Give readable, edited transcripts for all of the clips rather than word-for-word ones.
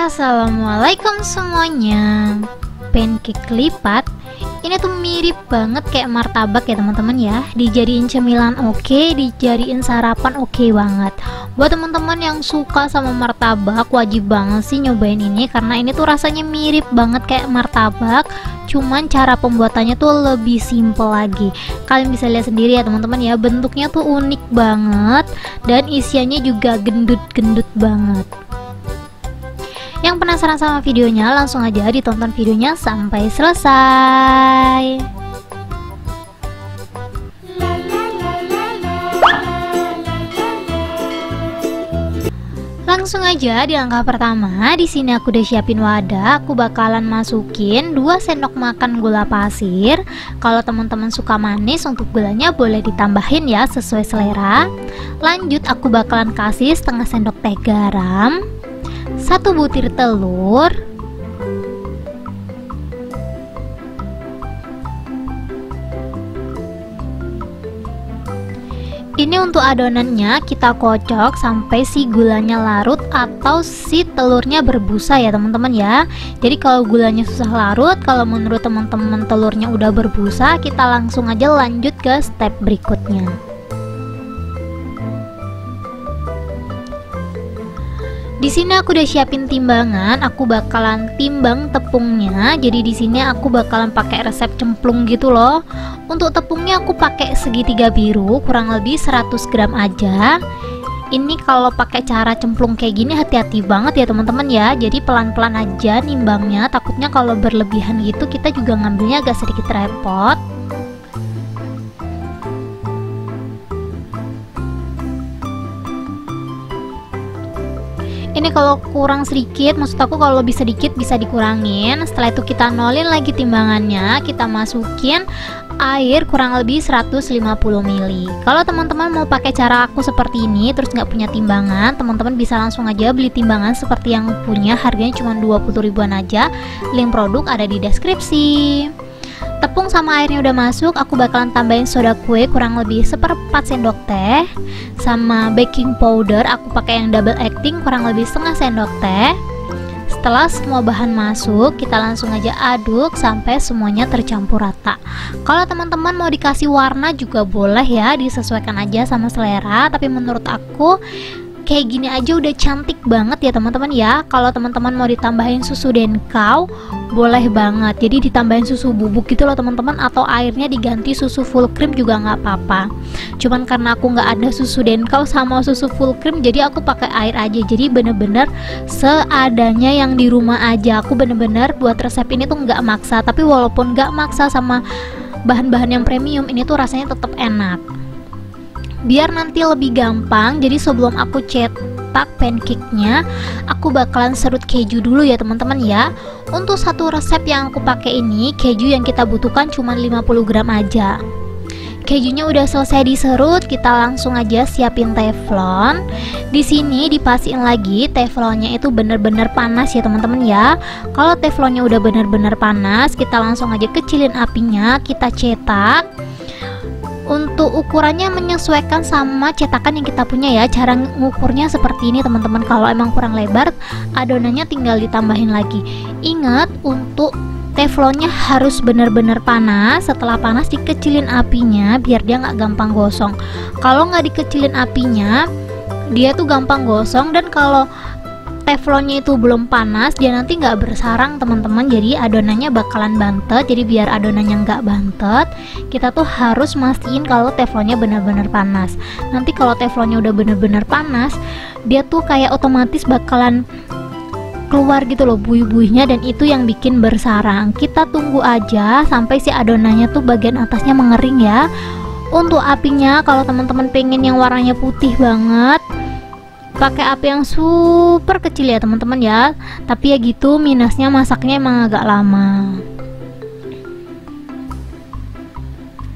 Assalamualaikum semuanya. Pancake lipat ini tuh mirip banget kayak martabak ya teman-teman ya. Dijadiin cemilan oke, dijadiin sarapan oke banget. Buat teman-teman yang suka sama martabak wajib banget sih nyobain ini, karena ini tuh rasanya mirip banget kayak martabak, cuman cara pembuatannya tuh lebih simple lagi. Kalian bisa lihat sendiri ya teman-teman ya, bentuknya tuh unik banget dan isiannya juga gendut-gendut banget. Yang penasaran sama videonya, langsung aja ditonton videonya sampai selesai. Langsung aja di langkah pertama, di sini aku udah siapin wadah. Aku bakalan masukin 2 sendok makan gula pasir. Kalau teman-teman suka manis, untuk gulanya boleh ditambahin ya sesuai selera. Lanjut aku bakalan kasih setengah sendok teh garam, 1 butir telur, ini untuk adonannya kita kocok sampai si gulanya larut atau si telurnya berbusa ya teman-teman ya. Jadi kalau gulanya susah larut, kalau menurut teman-teman telurnya udah berbusa, kita langsung aja lanjut ke step berikutnya. Di sini aku udah siapin timbangan, aku bakalan timbang tepungnya. Jadi di sini aku bakalan pakai resep cemplung gitu loh. Untuk tepungnya aku pakai segitiga biru, kurang lebih 100 gram aja. Ini kalau pakai cara cemplung kayak gini hati-hati banget ya teman-teman ya. Jadi pelan-pelan aja nimbangnya, takutnya kalau berlebihan gitu kita juga ngambilnya agak sedikit repot. Ini kalau kurang sedikit, maksud aku kalau lebih sedikit bisa dikurangin. Setelah itu kita nolin lagi timbangannya, kita masukin air kurang lebih 150 ml. Kalau teman-teman mau pakai cara aku seperti ini terus nggak punya timbangan, teman-teman bisa langsung aja beli timbangan seperti yang punya, harganya cuma 20 ribuan aja. Link produk ada di deskripsi. Tepung sama airnya udah masuk, aku bakalan tambahin soda kue kurang lebih 1/4 sendok teh, sama baking powder aku pakai yang double acting kurang lebih setengah sendok teh. Setelah semua bahan masuk, kita langsung aja aduk sampai semuanya tercampur rata. Kalau teman-teman mau dikasih warna juga boleh ya, disesuaikan aja sama selera, tapi menurut aku kayak gini aja udah cantik banget ya teman-teman ya. Kalau teman-teman mau ditambahin susu denkau boleh banget, jadi ditambahin susu bubuk gitu loh teman-teman, atau airnya diganti susu full cream juga nggak apa-apa. Cuman karena aku nggak ada susu denkau sama susu full cream, jadi aku pakai air aja. Jadi bener-bener seadanya yang di rumah aja. Aku bener-bener buat resep ini tuh nggak maksa, tapi walaupun nggak maksa sama bahan-bahan yang premium, ini tuh rasanya tetap enak. Biar nanti lebih gampang, jadi sebelum aku cetak pancake-nya, aku bakalan serut keju dulu ya teman-teman ya. Untuk satu resep yang aku pakai ini, keju yang kita butuhkan cuma 50 gram aja. Kejunya udah selesai diserut, kita langsung aja siapin teflon. Di sini dipastiin lagi teflonnya itu bener-bener panas ya teman-teman ya. Kalau teflonnya udah bener-bener panas, kita langsung aja kecilin apinya, kita cetak. Untuk ukurannya menyesuaikan sama cetakan yang kita punya ya. Cara ngukurnya seperti ini teman-teman. Kalau emang kurang lebar, adonannya tinggal ditambahin lagi. Ingat, untuk teflonnya harus benar-benar panas. Setelah panas dikecilin apinya biar dia nggak gampang gosong. Kalau nggak dikecilin apinya, dia tuh gampang gosong. Dan kalau teflonnya itu belum panas, dia nanti nggak bersarang teman-teman, jadi adonannya bakalan bantet. Jadi biar adonannya nggak bantet, kita tuh harus mastiin kalau teflonnya benar-benar panas. Nanti kalau teflonnya udah benar-benar panas, dia tuh kayak otomatis bakalan keluar gitu loh buih-buihnya, dan itu yang bikin bersarang. Kita tunggu aja sampai si adonannya tuh bagian atasnya mengering ya. Untuk apinya, kalau teman-teman pengen yang warnanya putih banget, pakai api yang super kecil ya teman-teman ya. Tapi ya gitu, minusnya masaknya emang agak lama.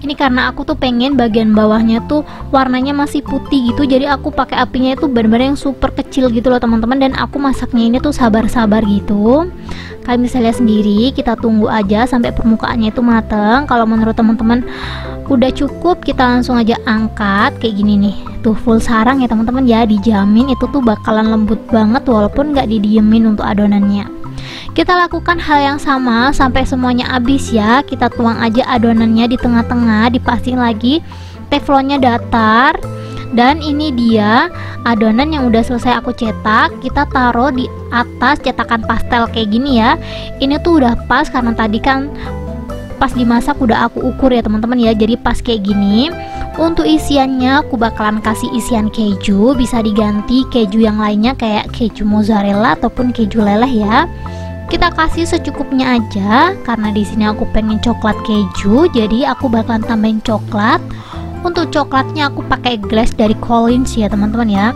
Ini karena aku tuh pengen bagian bawahnya tuh warnanya masih putih gitu, jadi aku pakai apinya itu benar-benar yang super kecil gitu loh teman-teman, dan aku masaknya ini tuh sabar-sabar gitu. Kalian bisa lihat sendiri, kita tunggu aja sampai permukaannya itu mateng. Kalau menurut teman-teman udah cukup, kita langsung aja angkat kayak gini nih. Tuh full sarang ya teman-teman ya, dijamin itu tuh bakalan lembut banget walaupun nggak didiemin untuk adonannya. Kita lakukan hal yang sama sampai semuanya habis ya. Kita tuang aja adonannya di tengah-tengah, dipastiin lagi teflonnya datar. Dan ini dia adonan yang udah selesai aku cetak. Kita taruh di atas cetakan pastel kayak gini ya. Ini tuh udah pas karena tadi kan pas dimasak udah aku ukur ya teman-teman ya, jadi pas kayak gini. Untuk isiannya aku bakalan kasih isian keju, bisa diganti keju yang lainnya kayak keju mozzarella ataupun keju leleh ya. Kita kasih secukupnya aja karena di sini aku pengen coklat keju, jadi aku bakalan tambahin coklat. Untuk coklatnya aku pakai glass dari Collins ya teman-teman ya.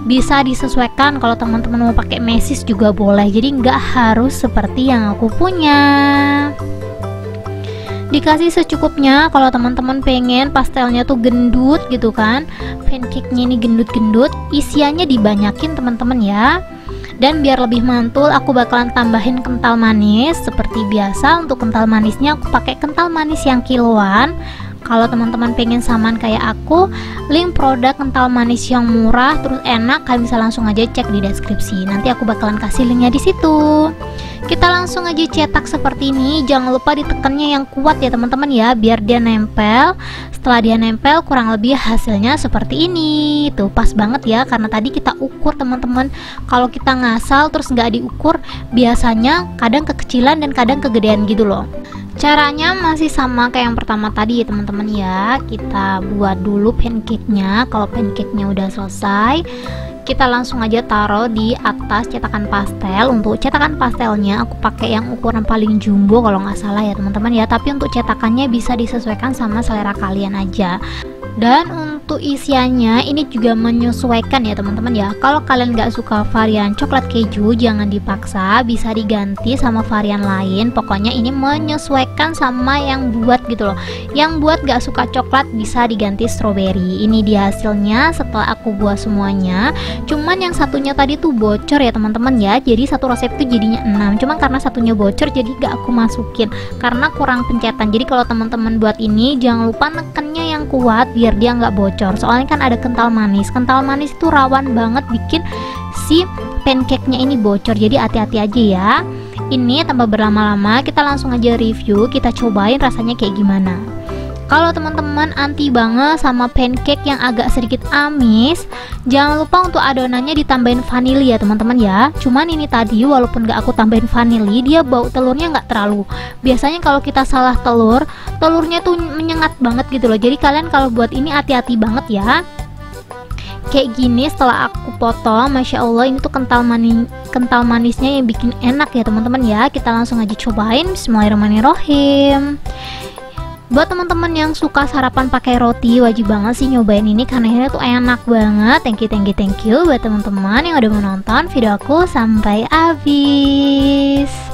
Bisa disesuaikan, kalau teman-teman mau pakai mesis juga boleh, jadi nggak harus seperti yang aku punya. Dikasih secukupnya. Kalau teman-teman pengen pastelnya tuh gendut gitu kan, pancake-nya ini gendut-gendut, isiannya dibanyakin teman-teman ya. Dan biar lebih mantul, aku bakalan tambahin kental manis. Seperti biasa, untuk kental manisnya aku pakai kental manis yang kiloan. Kalau teman-teman pengen samaan kayak aku, link produk kental manis yang murah terus enak, kalian bisa langsung aja cek di deskripsi. Nanti aku bakalan kasih linknya di situ. Kita langsung aja cetak seperti ini. Jangan lupa ditekannya yang kuat ya teman-teman ya, biar dia nempel. Setelah dia nempel, kurang lebih hasilnya seperti ini. Tuh pas banget ya, karena tadi kita ukur teman-teman. Kalau kita ngasal terus nggak diukur, biasanya kadang kekecilan dan kadang kegedean gitu loh. Caranya masih sama kayak yang pertama tadi ya teman-teman ya. Kita buat dulu pancake-nya. Kalau pancake-nya udah selesai, kita langsung aja taruh di atas cetakan pastel. Untuk cetakan pastelnya aku pakai yang ukuran paling jumbo kalau nggak salah ya teman-teman ya, tapi untuk cetakannya bisa disesuaikan sama selera kalian aja. Dan untuk isiannya ini juga menyesuaikan ya teman-teman ya. Kalau kalian nggak suka varian coklat keju, jangan dipaksa, bisa diganti sama varian lain. Pokoknya ini menyesuaikan sama yang buat gitu loh. Yang buat nggak suka coklat bisa diganti strawberry. Ini dia hasilnya setelah aku buat semuanya. Cuman yang satunya tadi tuh bocor ya teman-teman ya, jadi satu resep itu jadinya 6. Cuman karena satunya bocor jadi nggak aku masukin karena kurang pencetan. Jadi kalau teman-teman buat ini jangan lupa nekennya yang kuat biar dia nggak bocor. Soalnya kan ada kental manis. Kental manis itu rawan banget bikin si pancake-nya ini bocor. Jadi hati-hati aja ya. Ini tanpa berlama-lama, kita langsung aja review, kita cobain rasanya kayak gimana. Kalau teman-teman anti banget sama pancake yang agak sedikit amis, jangan lupa untuk adonannya ditambahin vanili ya teman-teman ya. Cuman ini tadi walaupun gak aku tambahin vanili, dia bau telurnya nggak terlalu. Biasanya kalau kita salah telur, telurnya tuh menyengat banget gitu loh. Jadi kalian kalau buat ini hati-hati banget ya. Kayak gini setelah aku potong, masya Allah ini tuh kental manisnya yang bikin enak ya teman-teman ya. Kita langsung aja cobain. Bismillahirrahmanirrahim. Buat teman-teman yang suka sarapan pakai roti, wajib banget sih nyobain ini karena ini tuh enak banget. Thank you buat teman-teman yang udah menonton video aku sampai habis.